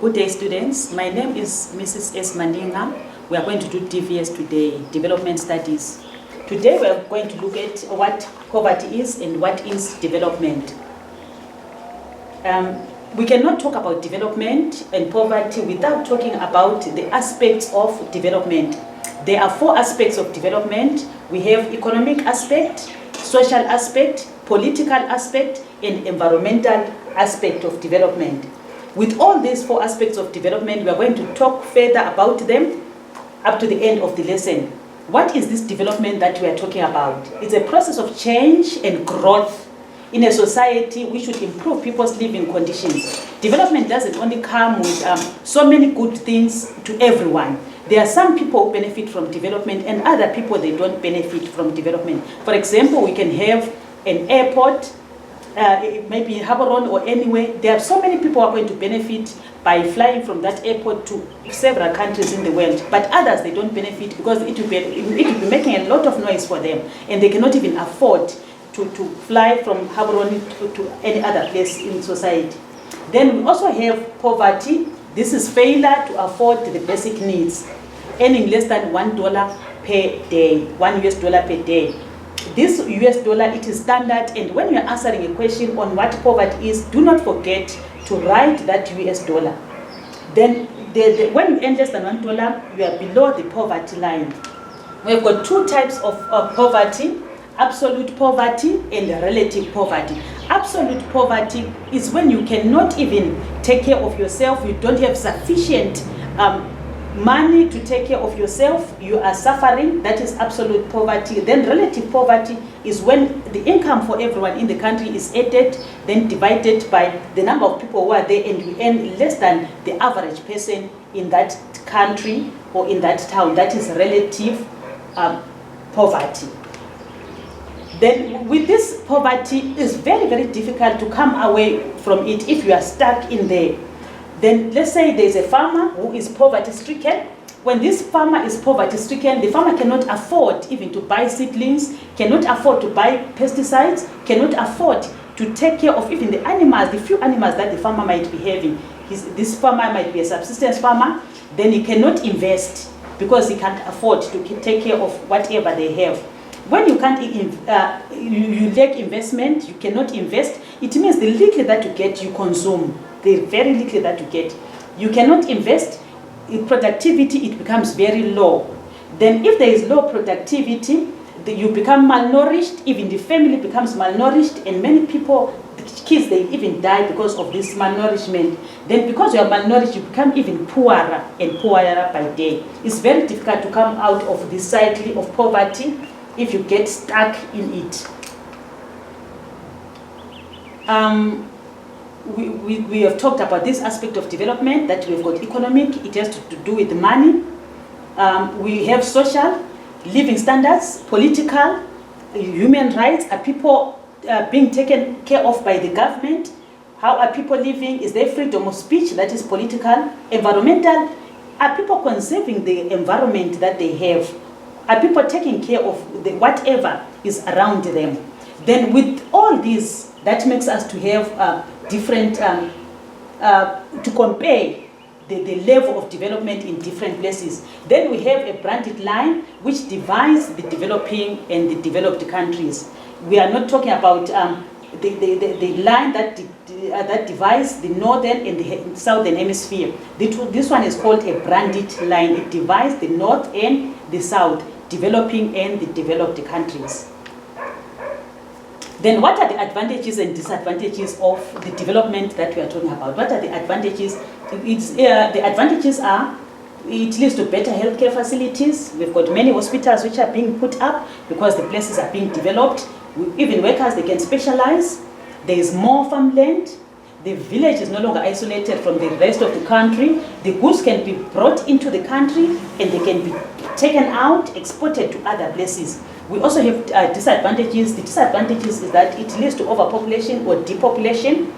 Good day, students. My name is Mrs. S. Malinga. We are going to do DVS today, Development Studies. Today we are going to look at what poverty is and what is development. We cannot talk about development and poverty without talking about the aspects of development. There are 4 aspects of development. We have economic aspect, social aspect, political aspect, and environmental aspect of development. With all these 4 aspects of development, we are going to talk further about them up to the end of the lesson. What is this development that we are talking about? It's a process of change and growth in a society which should improve people's living conditions. Development doesn't only come with so many good things to everyone. There are some people who benefit from development and other people they don't benefit from development. For example, we can have an airport, maybe in Habaron or anywhere. There are so many people who are going to benefit by flying from that airport to several countries in the world, but others they don't benefit because it will be making a lot of noise for them, and they cannot even afford to fly from Habaron to any other place in society. Then we also have poverty. This is failure to afford the basic needs, earning less than $1 per day, $1 per day. This US dollar, it is standard, and when you are answering a question on what poverty is, do not forget to write that US dollar. Then when you earn less than $1, you are below the poverty line. We've got 2 types of poverty: absolute poverty and relative poverty. Absolute poverty is when you cannot even take care of yourself, you don't have sufficient money to take care of yourself, you are suffering. That is absolute poverty. Then relative poverty is when the income for everyone in the country is added, then divided by the number of people who are there, and you earn less than the average person in that country or in that town. That is relative poverty. Then with this poverty, it's very, very difficult to come away from it if you are stuck in there. Then let's say there's a farmer who is poverty-stricken. When this farmer is poverty-stricken, the farmer cannot afford even to buy seedlings, cannot afford to buy pesticides, cannot afford to take care of even the animals, the few animals that the farmer might be having. This farmer might be a subsistence farmer, then he cannot invest because he can't afford to take care of whatever they have. When you can't, you lack investment, you cannot invest, it means the little that you get, you consume. The very little that you get. You cannot invest. In productivity, it becomes very low. Then if there is low productivity, you become malnourished, even the family becomes malnourished, and many people, the kids, they even die because of this malnourishment. Then because you are malnourished, you become even poorer and poorer by day. It's very difficult to come out of this cycle of poverty if you get stuck in it. We have talked about this aspect of development, that we've got economic, it has to do with money. We have social, living standards, political, human rights. Are people being taken care of by the government? How are people living? Is there freedom of speech? That is political. Environmental, are people conserving the environment that they have? Are people taking care of whatever is around them? Then with all this, that makes us to have different, to compare the level of development in different places. Then we have a branded line which divides the developing and the developed countries. We are not talking about the line that divides the northern and the southern hemisphere. This one is called a branded line. It divides the north and the south, developing and the developed countries. Then what are the advantages and disadvantages of the development that we are talking about? What are the advantages? The advantages are, it leads to better healthcare facilities. We've got many hospitals which are being put up because the places are being developed. Even workers, they can specialize. There is more farmland. The village is no longer isolated from the rest of the country. The goods can be brought into the country and they can be taken out, exported to other places. We also have disadvantages. The disadvantages is that it leads to overpopulation or depopulation.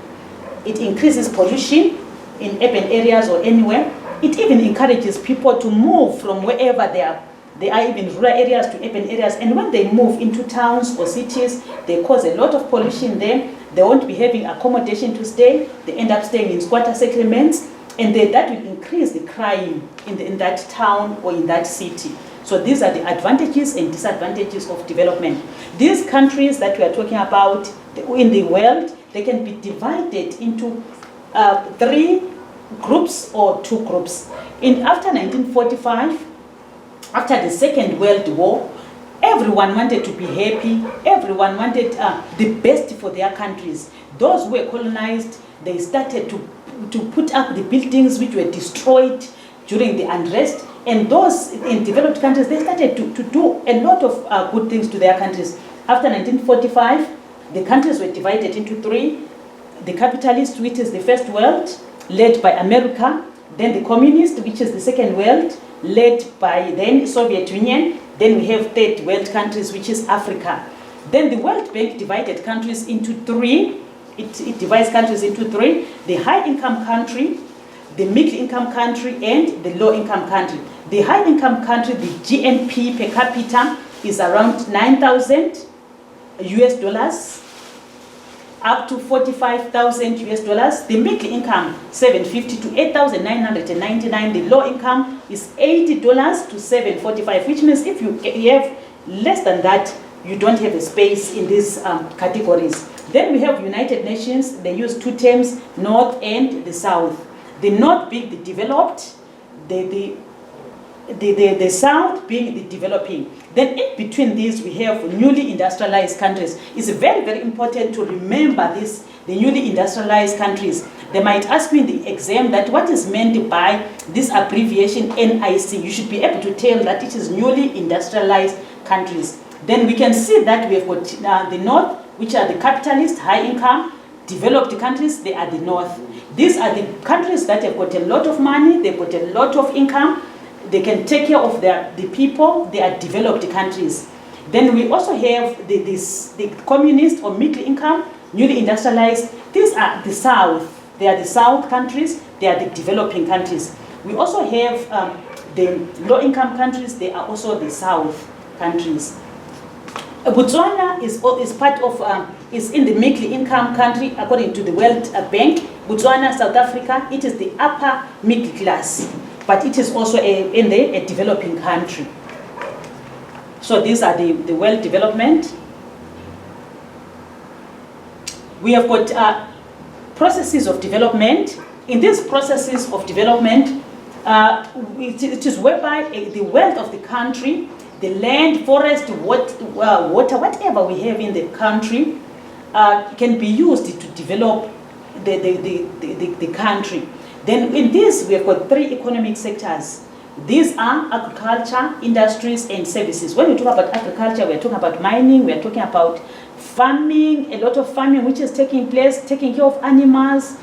It increases pollution in urban areas or anywhere. It even encourages people to move from wherever they are. They are even rural areas to urban areas, and when they move into towns or cities, they cause a lot of pollution there. They won't be having accommodation to stay. They end up staying in squatter settlements. And that will increase the crime in that town or in that city. So these are the advantages and disadvantages of development. These countries that we are talking about in the world, they can be divided into 3 groups or 2 groups. After 1945, after the Second World War, everyone wanted to be happy. Everyone wanted the best for their countries. Those who were colonized, they started to put up the buildings which were destroyed during the unrest. And those in developed countries, they started to do a lot of good things to their countries. After 1945, the countries were divided into 3. The capitalist, which is the first world, led by America. Then the communist, which is the second world, led by then Soviet Union. Then we have third world countries, which is Africa. Then the World Bank divided countries into 3. It divides countries into 3. The high-income country, the middle-income country, and the low-income country. The high-income country, the GNP per capita is around 9,000 US dollars, up to 45,000 US dollars. The middle income, 750 to 8,999. The low income is $80 to 745, which means if you have less than that, you don't have a space in these categories. Then we have United Nations. They use 2 terms, North and the South. The North being the developed, the South being the developing. Then in between these, we have newly industrialized countries. It's very, very important to remember this, the newly industrialized countries. They might ask me in the exam that what is meant by this abbreviation NIC. You should be able to tell that it is newly industrialized countries. Then we can see that we have got the North, which are the capitalist, high income, developed countries. They are the North. These are the countries that have got a lot of money, they've got a lot of income, they can take care of the people. They are developed countries. Then we also have the communist or middle income, newly industrialized. These are the South. They are the South countries. They are the developing countries. We also have the low income countries. They are also the South countries. Botswana is part of is in the middle income country according to the World Bank. Botswana, South Africa, it is the upper middle class, but it is also a developing country. So these are the world development. We have got processes of development. In these processes of development, it is whereby the wealth of the country, the land, forest, water, whatever we have in the country, can be used to develop the country. Then in this, we have got 3 economic sectors. These are agriculture, industries, and services. When we talk about agriculture, we're talking about mining, we're talking about farming, a lot of farming which is taking place, taking care of animals,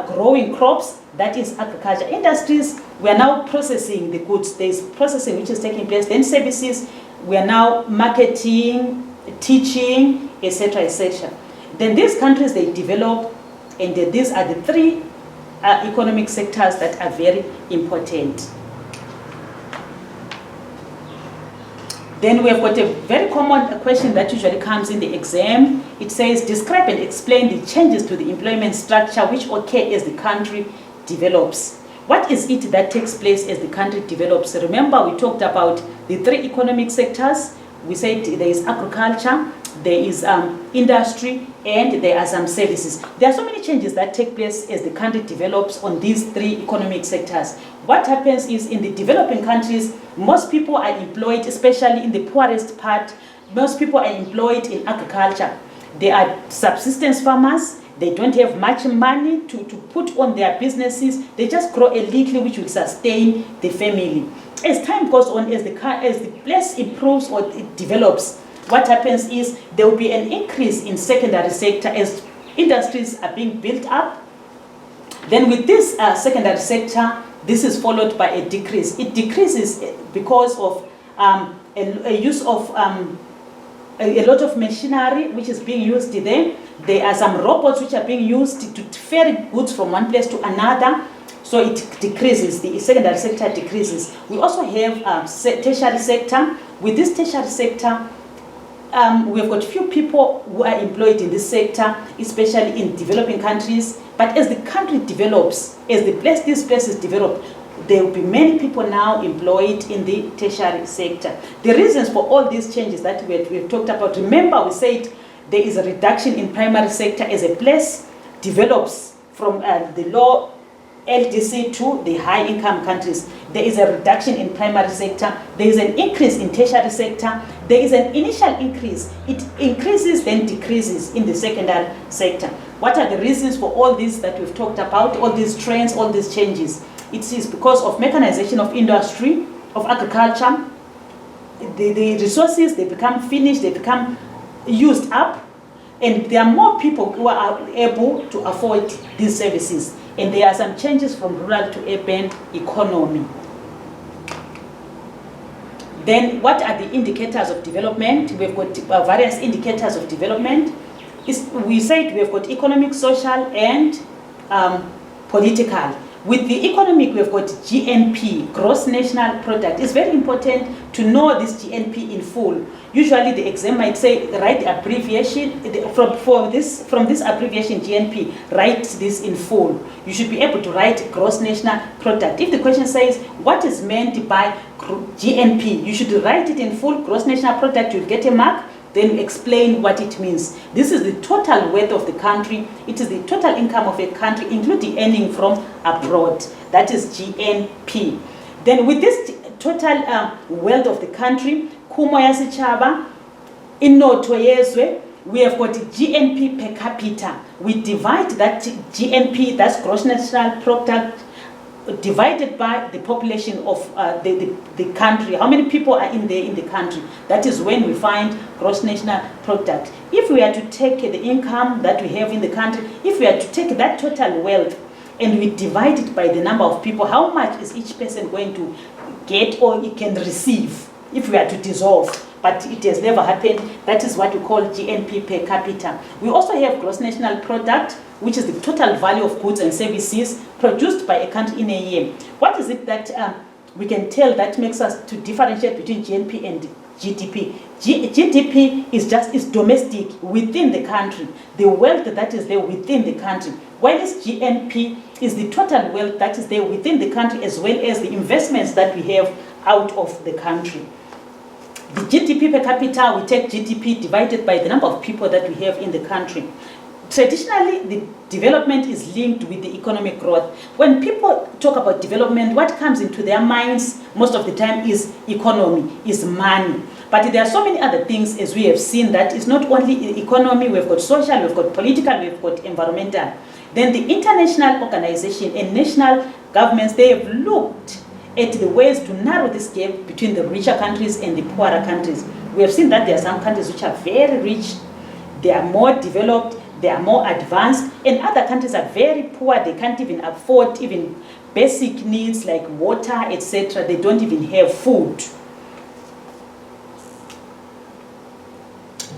growing crops. That is agriculture. Industries, we are now processing the goods. There's processing which is taking place. Then services, we are now marketing, teaching, etc., etc. Then these countries, they develop, and these are the 3 economic sectors that are very important. Then we have got a very common question that usually comes in the exam. It says, describe and explain the changes to the employment structure which occur as the country develops. What is it that takes place as the country develops? Remember, we talked about the 3 economic sectors. We said there is agriculture, there is industry, and there are some services. There are so many changes that take place as the country develops on these 3 economic sectors. What happens is in the developing countries, most people are employed, especially in the poorest part, most people are employed in agriculture. They are subsistence farmers. They don't have much money to put on their businesses. They just grow a little which will sustain the family. As time goes on, as the place improves or it develops, what happens is there will be an increase in secondary sector as industries are being built up. Then with this secondary sector, this is followed by a decrease. It decreases because of a use of a lot of machinery which is being used there. There are some robots which are being used to ferry goods from one place to another. So it decreases, the secondary sector decreases. We also have tertiary sector. With this tertiary sector, we've got few people who are employed in this sector, especially in developing countries. But as the country develops, as these places develop, there will be many people now employed in the tertiary sector. The reasons for all these changes that we've talked about, remember we said there is a reduction in primary sector as a place develops from the low LDC to the high income countries. There is a reduction in primary sector. There is an increase in tertiary sector. There is an initial increase. It increases then decreases in the secondary sector. What are the reasons for all this that we've talked about, all these trends, all these changes? It is because of mechanization of industry, of agriculture. The resources, they become finished, they become used up, and there are more people who are able to afford these services. And there are some changes from rural to urban economy. Then what are the indicators of development? We've got various indicators of development. We said we've got economic, social, and political. With the economic, we've got GNP, Gross National Product. It's very important to know this GNP in full. Usually the exam might say, write the abbreviation, from this abbreviation GNP, write this in full. You should be able to write Gross National Product. If the question says, what is meant by GNP? You should write it in full, Gross National Product, you'll get a mark. Then explain what it means. This is the total wealth of the country. It is the total income of a country, including earning from abroad. That is GNP. Then with this total wealth of the country, Kumo ya Sichaba, inotho yezwe, we have got GNP per capita. We divide that GNP, that's Gross National Product, divided by the population of the country. How many people are in the country? That is when we find Gross National Product. If we are to take the income that we have in the country, if we are to take that total wealth and we divide it by the number of people, how much is each person going to get or it can receive if we are to dissolve? But it has never happened. That is what we call GNP per capita. We also have Gross National Product, which is the total value of goods and services produced by a country in a year. What is it that we can tell that makes us to differentiate between GNP and GDP? GDP is domestic within the country, the wealth that is there within the country. Whereas GNP is the total wealth that is there within the country as well as the investments that we have out of the country. The GDP per capita, we take GDP divided by the number of people that we have in the country. Traditionally, the development is linked with the economic growth. When people talk about development, what comes into their minds most of the time is economy, is money. But there are so many other things, as we have seen, that it's not only economy, we've got social, we've got political, we've got environmental. Then the international organization and national governments, they have looked at the ways to narrow this gap between the richer countries and the poorer countries. We have seen that there are some countries which are very rich, they are more developed, they are more advanced, and other countries are very poor, they can't even afford even basic needs like water, etc. They don't even have food.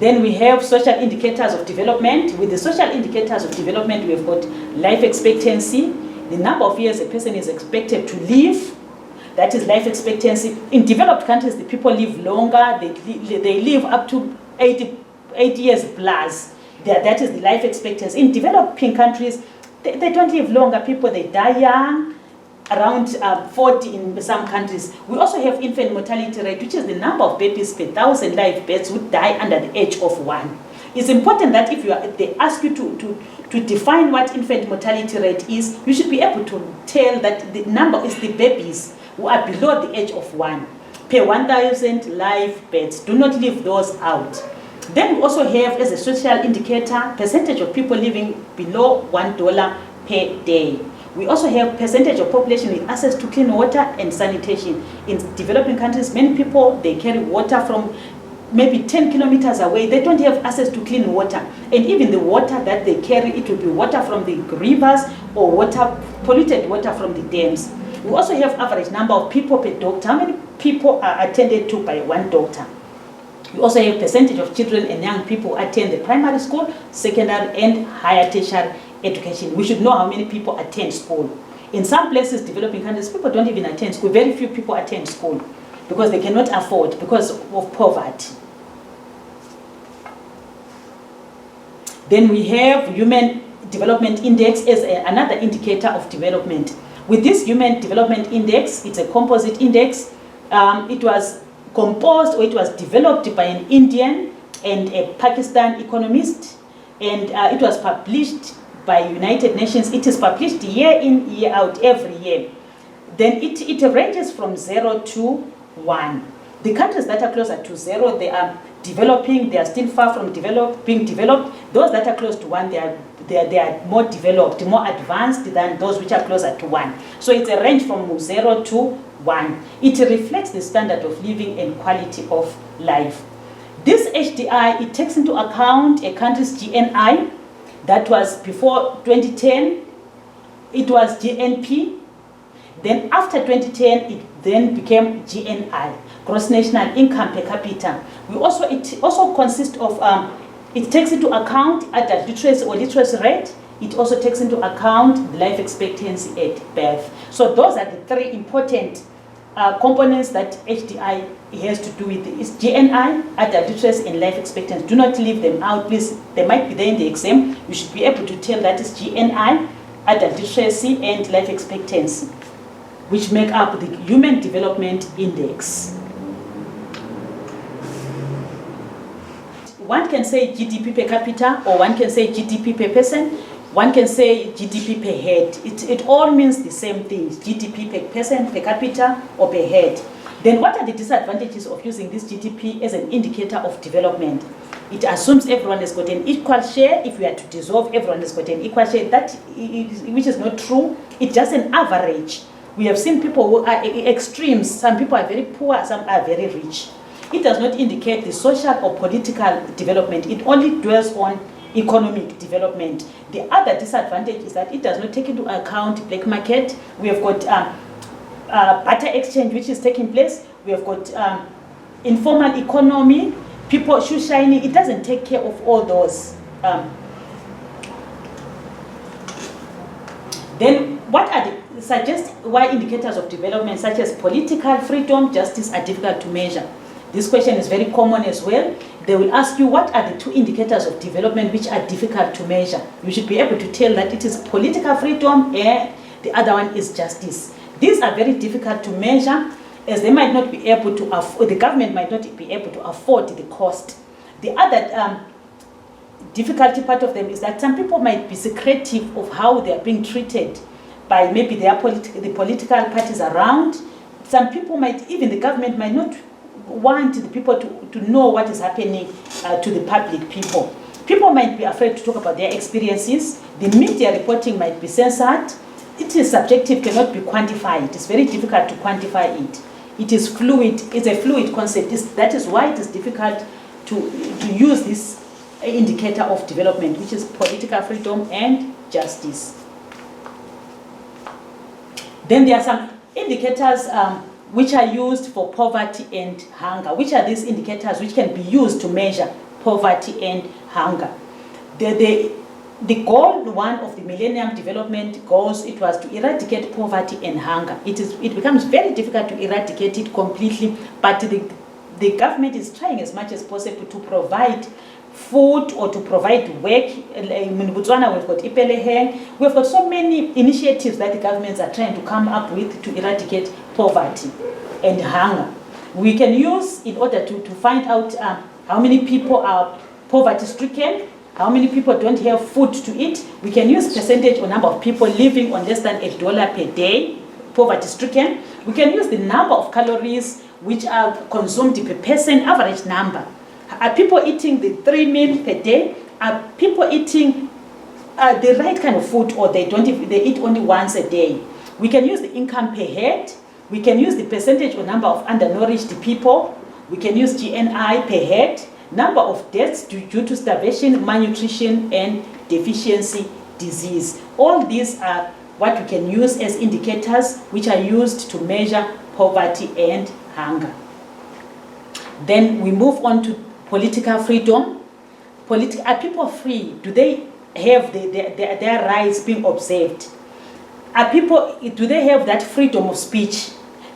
Then we have social indicators of development. With the social indicators of development, we have got life expectancy, the number of years a person is expected to live. That is life expectancy. In developed countries, the people live longer. They live up to 80 years plus. That is the life expectancy. In developing countries, they don't live longer. People, they die young, around 40 in some countries. We also have infant mortality rate, which is the number of babies per 1,000 live births who die under the age of 1. It's important that if they ask you to define what infant mortality rate is, you should be able to tell that the number is the babies who are below the age of 1 per 1,000 live births. Do not leave those out. Then we also have, as a social indicator, percentage of people living below $1 per day. We also have percentage of population with access to clean water and sanitation. In developing countries, many people, they carry water from maybe 10 kilometers away. They don't have access to clean water. And even the water that they carry, it will be water from the rivers or polluted water from the dams. We also have average number of people per doctor. How many people are attended to by one doctor? We also have percentage of children and young people who attend the primary school, secondary and higher tertiary education. We should know how many people attend school. In some places, developing countries, people don't even attend school. Very few people attend school because they cannot afford, because of poverty. Then we have Human Development Index as another indicator of development. With this Human Development Index, it's a composite index. It was composed, or it was developed by an Indian and a Pakistan economist, and it was published by United Nations. It is published year in, year out, every year. Then it ranges from 0 to 1. The countries that are closer to 0, they are developing, they are still far from being developed. Those that are close to 1, they are more developed, more advanced than those which are closer to 1. So it's a range from 0 to 1. It reflects the standard of living and quality of life. This HDI, it takes into account a country's GNI. That was before 2010, it was GNP. Then after 2010, it then became GNI, Gross National Income Per Capita. It also consists of, it takes into account adult literacy or literacy rate. It also takes into account life expectancy at birth. So those are the three important components that HDI has to do with. It's GNI, adult literacy, and life expectancy. Do not leave them out, please. They might be there in the exam. You should be able to tell that is GNI, adult literacy, and life expectancy, which make up the Human Development Index. One can say GDP per capita, or one can say GDP per person, one can say GDP per head. It all means the same thing, GDP per person, per capita, or per head. Then what are the disadvantages of using this GDP as an indicator of development? It assumes everyone has got an equal share. If we are to dissolve, everyone has got an equal share, which is not true. It's just an average. We have seen people who are extremes. Some people are very poor, some are very rich. It does not indicate the social or political development. It only dwells on economic development. The other disadvantage is that it does not take into account black market. We have got barter exchange, which is taking place. We have got informal economy, people shoe shining. It doesn't take care of all those. Then what are the suggest why indicators of development such as political freedom, justice are difficult to measure? This question is very common as well. They will ask you what are the two indicators of development which are difficult to measure. You should be able to tell that it is political freedom and the other one is justice. These are very difficult to measure, as they might not be able to afford, the government might not be able to afford the cost. The other difficulty part of them is that some people might be secretive of how they are being treated by maybe the political parties around. Some people might, even the government might not want the people to know what is happening to the public people. People might be afraid to talk about their experiences. The media reporting might be censored. It is subjective, cannot be quantified. It's very difficult to quantify it. It is fluid, it's a fluid concept. That is why it is difficult to use this indicator of development, which is political freedom and justice. Then there are some indicators which are used for poverty and hunger. Which are these indicators which can be used to measure poverty and hunger? The goal one of the Millennium Development Goals, it was to eradicate poverty and hunger. It becomes very difficult to eradicate it completely, but the government is trying as much as possible to provide food or to provide work. In Botswana, we've got Ipeleheng. We've got so many initiatives that the governments are trying to come up with to eradicate poverty and hunger. We can use, in order to find out how many people are poverty-stricken, how many people don't have food to eat, we can use percentage or number of people living on less than $1 per day, poverty-stricken. We can use the number of calories which are consumed per person, average number. Are people eating the 3 meals per day? Are people eating the right kind of food, or they eat only once a day? We can use the income per head. We can use the percentage or number of undernourished people. We can use GNI per head. Number of deaths due to starvation, malnutrition, and deficiency disease. All these are what we can use as indicators which are used to measure poverty and hunger. Then we move on to political freedom. Are people free? Do they have their rights being observed? Do they have that freedom of speech?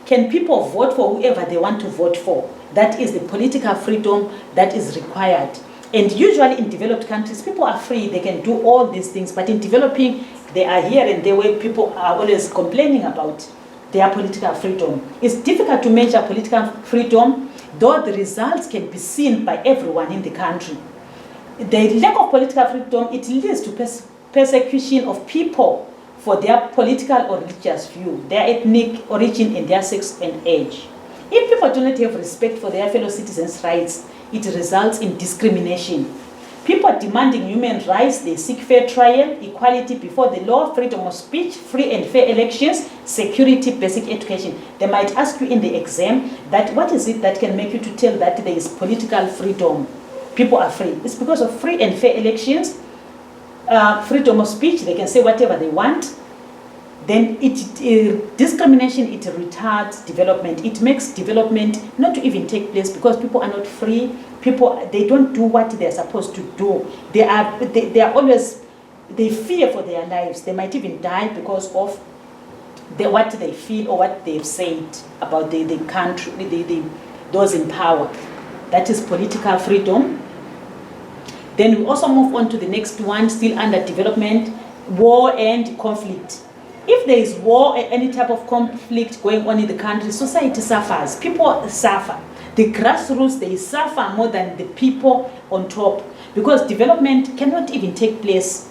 Can people vote for whoever they want to vote for? That is the political freedom that is required. And usually in developed countries, people are free, they can do all these things, but in developing, they are here and there where people are always complaining about their political freedom. It's difficult to measure political freedom, though the results can be seen by everyone in the country. The lack of political freedom, it leads to persecution of people for their political or religious view, their ethnic origin, and their sex and age. If people do not have respect for their fellow citizens' rights, it results in discrimination. People demanding human rights, they seek fair trial, equality before the law, freedom of speech, free and fair elections, security, basic education. They might ask you in the exam that what is it that can make you to tell that there is political freedom? People are free. It's because of free and fair elections, freedom of speech, they can say whatever they want. Then discrimination, it retards development. It makes development not to even take place because people are not free. People, they don't do what they're supposed to do. They are always, they fear for their lives. They might even die because of what they feel or what they've said about the country, those in power. That is political freedom. Then we also move on to the next one, still under development, war and conflict. If there is war or any type of conflict going on in the country, society suffers. People suffer. The grassroots, they suffer more than the people on top because development cannot even take place.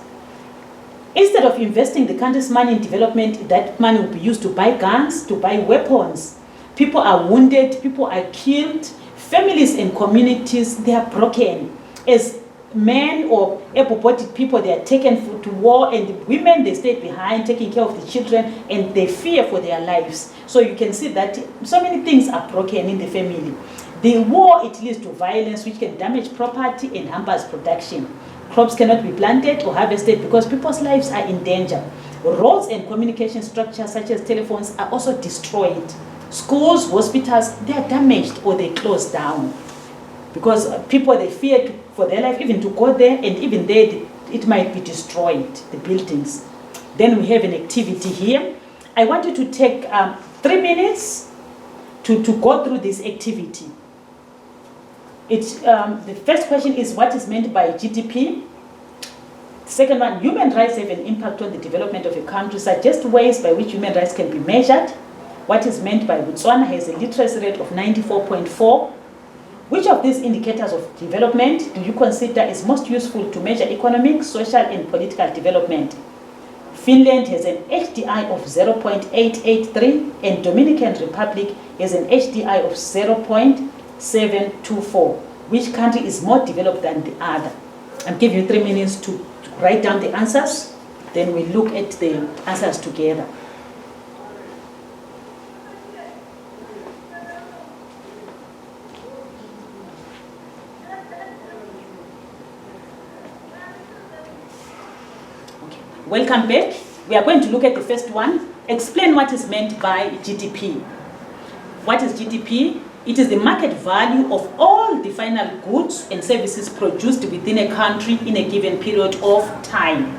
Instead of investing the country's money in development, that money will be used to buy guns, to buy weapons. People are wounded, people are killed, families and communities, they are broken. As men or able-bodied people, they are taken to war, and women, they stay behind taking care of the children, and they fear for their lives. So you can see that so many things are broken in the family. The war, it leads to violence, which can damage property and hampers production. Crops cannot be planted or harvested because people's lives are in danger. Roads and communication structures such as telephones are also destroyed. Schools, hospitals, they are damaged or they close down because people, they fear for their life even to go there, and even there it might be destroyed, the buildings. Then we have an activity here. I want you to take 3 minutes to go through this activity. The first question is, what is meant by GDP? The second one, human rights have an impact on the development of a country. Suggest ways by which human rights can be measured. What is meant by Botswana has a literacy rate of 94.4. Which of these indicators of development do you consider is most useful to measure economic, social, and political development? Finland has an HDI of 0.883 and Dominican Republic has an HDI of 0.724. Which country is more developed than the other? I'm giving you 3 minutes to write down the answers. Then we look at the answers together. Welcome back. We are going to look at the first one. Explain what is meant by GDP. What is GDP? It is the market value of all the final goods and services produced within a country in a given period of time.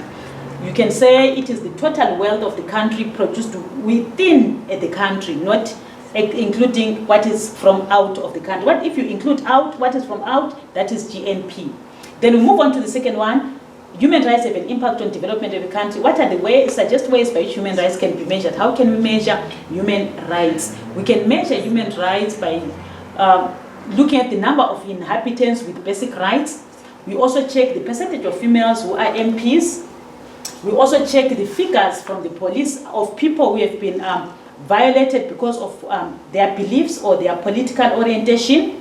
You can say it is the total wealth of the country produced within the country, not including what is from out of the country. What if you include out, what is from out, that is GNP. Then we move on to the second one. Human rights have an impact on development of a country. What are the ways, suggest ways by which human rights can be measured? How can we measure human rights? We can measure human rights by looking at the number of inhabitants with basic rights. We also check the percentage of females who are MPs. We also check the figures from the police of people who have been violated because of their beliefs or their political orientation.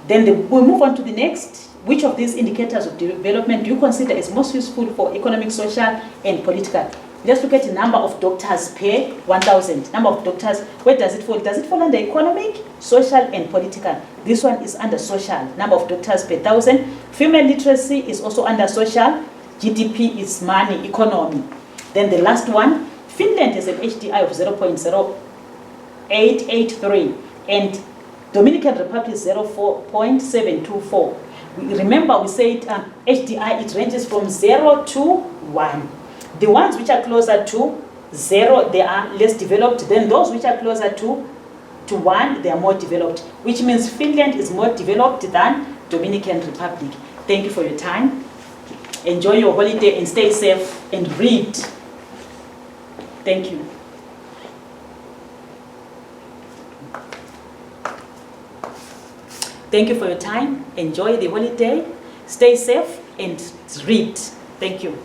Then we move on to the next. Which of these indicators of development do you consider is most useful for economic, social, and political? Let's look at the number of doctors per 1,000. Number of doctors, where does it fall? Does it fall under economic, social, and political? This one is under social. Number of doctors per 1,000. Female literacy is also under social. GDP is money, economy. Then the last one, Finland has an HDI of 0.0883 and Dominican Republic is 0.724. Remember, we said HDI, it ranges from 0 to 1. The ones which are closer to 0, they are less developed. Then those which are closer to 1, they are more developed. Which means Finland is more developed than Dominican Republic. Thank you for your time. Enjoy your holiday and stay safe and read. Thank you. Thank you for your time. Enjoy the holiday. Stay safe and read. Thank you.